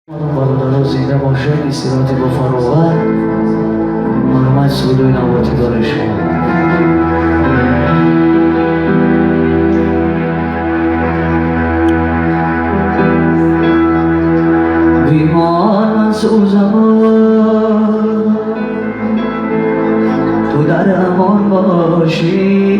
بالادار زنده باشه استراحت با فراغت محمد سودوی نواتی داره شما بیمان من سوزم تو در امان باشی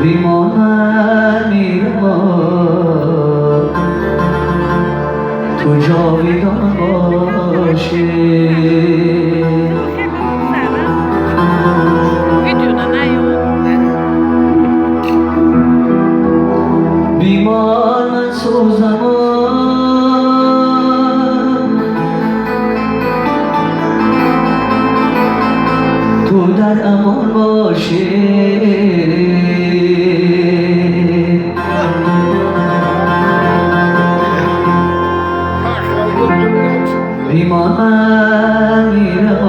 بیمان من میرم تو جاویدان باشی بیمان من سوزم تو در امان باشی بیمان من میرم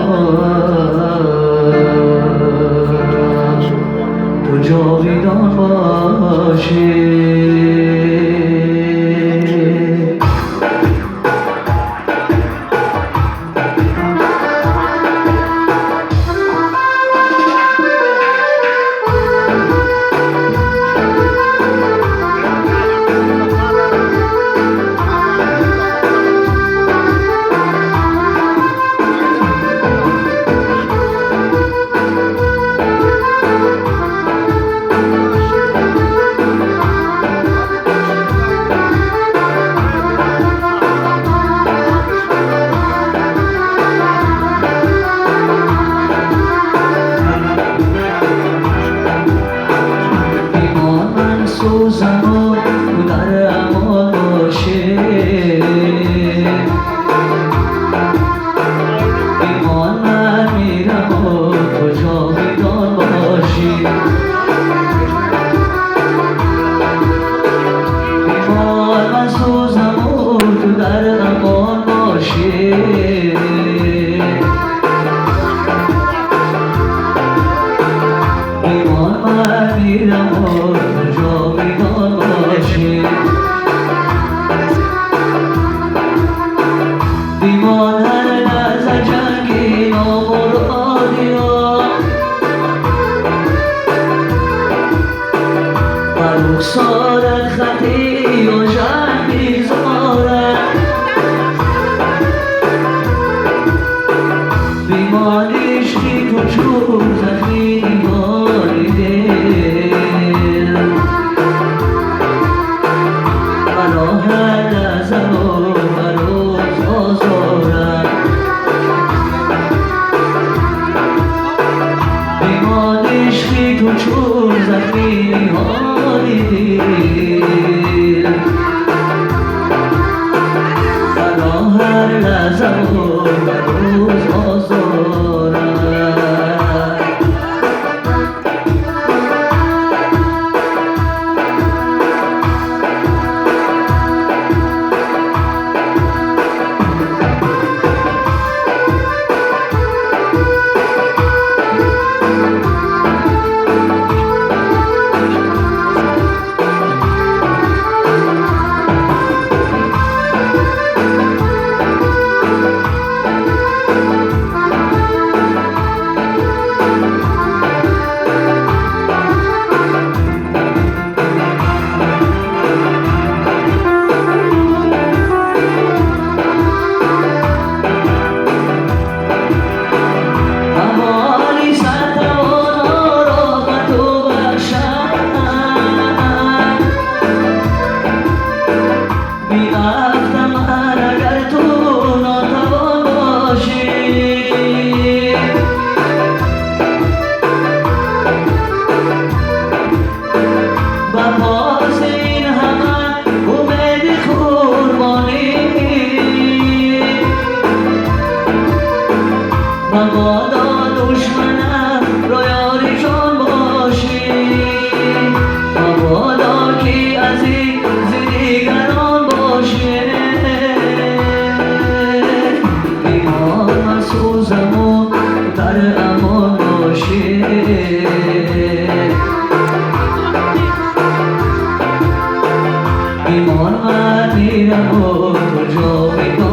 تو جاویدان باشی سوزم تو در امان باشی بیمان من میرم تو جاویدان باشی بیمان من سوزم تو در امان باشی بیمان من میرم جاویدان باشی بیمان هر لحظه جنگی نامرادی بر رخسارت خطی و جنگ می‌زارد بیمان عشقی تو چون زخمی باری دل مرا هر لحظه و روز آزارد بیمان عشقی تو چون زخمی باری دل مرا هر لحظه و روز آزارد مبادا دشمنم را یاری جان باشی مبادا که از این دیگران باشی بیمان من سوزم و در امان باشی মন মাটির মতো জমিত